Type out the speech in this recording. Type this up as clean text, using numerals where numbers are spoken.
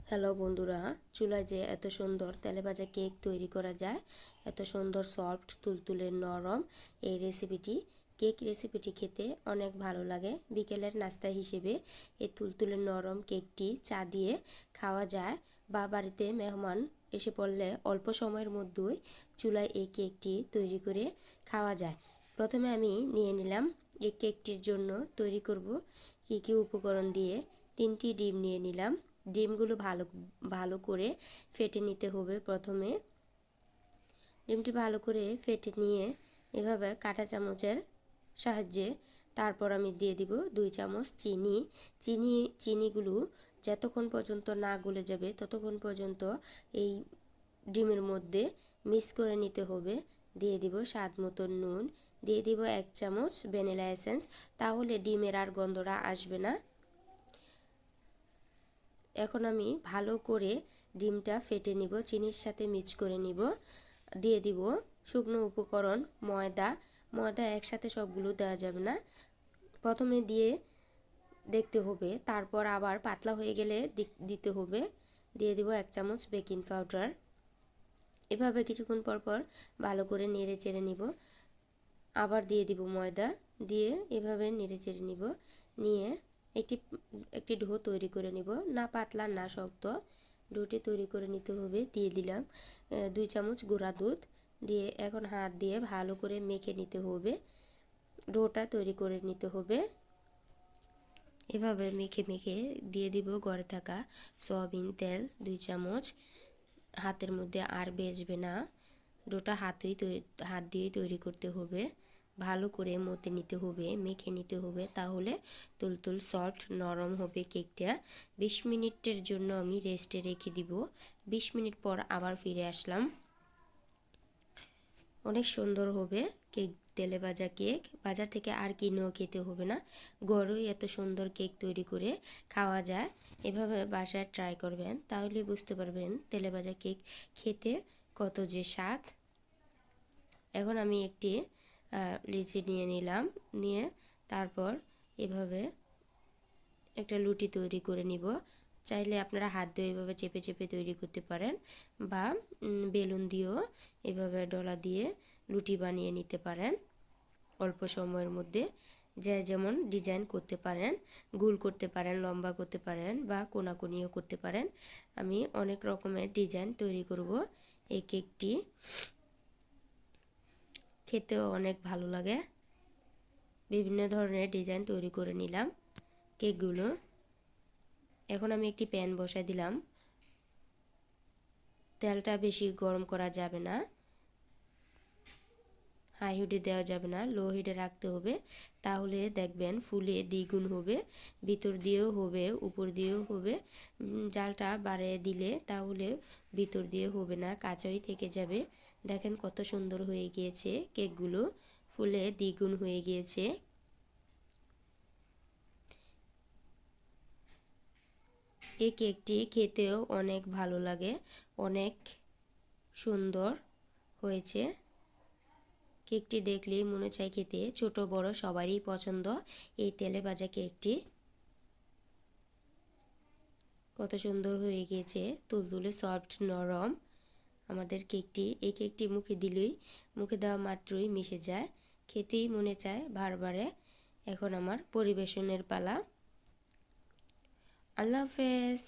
Hello বন্ধুরা, চুলায় যে এত সুন্দর তেলে ভাজা কেক তৈরি করা যায়, এত সুন্দর সফট তুলতুলে নরম এই কেক রেসিপিটি খেতে অনেক ভালো লাগে। বিকেলের নাস্তা হিসেবে এই তুলতুলে নরম কেকটি চা দিয়ে খাওয়া যায়, বা বাড়িতে মেহমান এসে পড়লে অল্প সময়ের মধ্যেই চুলায় এই কেকটি তৈরি করে খাওয়া যায়। প্রথমে আমি নিয়ে নিলাম এই কেকটির জন্য তৈরি করব কী কী উপকরণ দিয়ে 3টি ডিম নিয়ে নিলাম। ডিমগুলো ভালো ভালো করে ফেটে নিতে হবে। প্রথমে ডিমটি ভালো করে ফেটে নিয়ে এভাবে কাঁটা চামচের সাহায্যে তারপর আমি দিয়ে দিব 2 চামচ চিনিগুলো যতক্ষণ পর্যন্ত না গলে যাবে ততক্ষণ পর্যন্ত এই ডিমের মধ্যে মিক্স করে নিতে হবে। দিয়ে দিব স্বাদ মতো নুন, দিয়ে দিব 1 চামচ ভ্যানিলা এসেন্স, তাহলে ডিমের আর গন্ধটা আসবে না। এখন আমি ভালো করে ডিমটা ফেটে নিব, চিনির সাথে মিক্স করে নিব। দিয়ে দিব শুকনো উপকরণ ময়দা একসাথে সবগুলো দেওয়া যাবে না, প্রথমে দিয়ে দেখতে হবে, তারপর আবার পাতলা হয়ে গেলে দিতে হবে। দিয়ে দিব 1 চামচ বেকিং পাউডার। এভাবে কিছুক্ষণ পর পর ভালো করে নেড়ে চেড়ে নিব। আবার দিয়ে দিব ময়দা, দিয়ে এভাবে নেড়ে চেড়ে নিব। নিয়ে একটি ডো তৈরি করে নিব, না পাতলা না শক্ত, ডোটি তৈরি করে নিতে হবে। দিয়ে দিলাম 2 চামচ গুঁড়া দুধ, দিয়ে এখন হাত দিয়ে ভালো করে মেখে নিতে হবে। ডোটা তৈরি করে নিতে হবে। এভাবে মেখে মেখে দিয়ে দিব ঘরে থাকা সয়াবিন তেল 2 চামচ। হাতের মধ্যে আর বেজবে না, ডোটা হাত দিয়েই তৈরি করতে হবে। ভালো করে মতে নিতে হবে, মেখে নিতে হবে, তাহলে তুলতুল সফট নরম হবে কেকটা। 20 মিনিটের জন্য আমি রেস্টে রেখে দিব। 20 মিনিট পর আবার ফিরে আসলাম। অনেক সুন্দর হবে কেক, তেলে ভাজা কেক। বাজার থেকে আর কিনেও খেতে হবে না, ঘরেই এত সুন্দর কেক তৈরি করে খাওয়া যায়। এভাবে বাসায় ট্রাই করবেন, তাহলে বুঝতে পারবেন তেলে ভাজা কেক খেতে কত যে স্বাদ। এখন আমি একটি লিচি নিয়ে নিলাম, নিয়ে তারপর এভাবে একটা লুটি তৈরি করে নিব। চাইলে আপনারা হাত দিয়ে এভাবে চেপে চেপে তৈরি করতে পারেন, বা বেলুন দিয়েও এভাবে ডলা দিয়ে লুটি বানিয়ে নিতে পারেন অল্প সময়ের মধ্যে। যে যেমন ডিজাইন করতে পারেন, গোল করতে পারেন, লম্বা করতে পারেন, বা কোনাকুনিও করতে পারেন। আমি অনেক রকমের ডিজাইন তৈরি করব। এই কেকটি খেতেও অনেক ভালো লাগে। বিভিন্ন ধরনের ডিজাইন তৈরি করে নিলাম কেকগুলো। এখন আমি একটি প্যান বসাই দিলাম। তেলটা বেশি গরম করা যাবে না, হাই হিটে দেওয়া যাবে না, লো হিটে রাখতে হবে, তাহলে দেখবেন ফুলে দ্বিগুণ হবে। ভিতর দিয়েও হবে, উপর দিয়েও হবে। জালটা বাড়িয়ে দিলে তাহলে ভিতর দিয়ে হবে না, কাঁচাই থেকে যাবে। দেখেন কত সুন্দর হয়ে গিয়েছে কেকগুলো, ফুলে দ্বিগুণ হয়ে গিয়েছে। এই কেকটি খেতেও অনেক ভালো লাগে, অনেক সুন্দর হয়েছে। কেকটি দেখলেই মনে চায় খেতে, ছোট বড় সবারই পছন্দ এই তেলে ভাজা কেকটি। কত সুন্দর হয়ে গিয়েছে, তুলতুলে সফট নরম আমাদের কেকটি। এই কেকটি মুখে দেওয়া মাত্রই মিশে যায়, খেতেই মনে চায় বারবারে। এখন আমার পরিবেশনের পালা। আল্লাহ হাফেজ।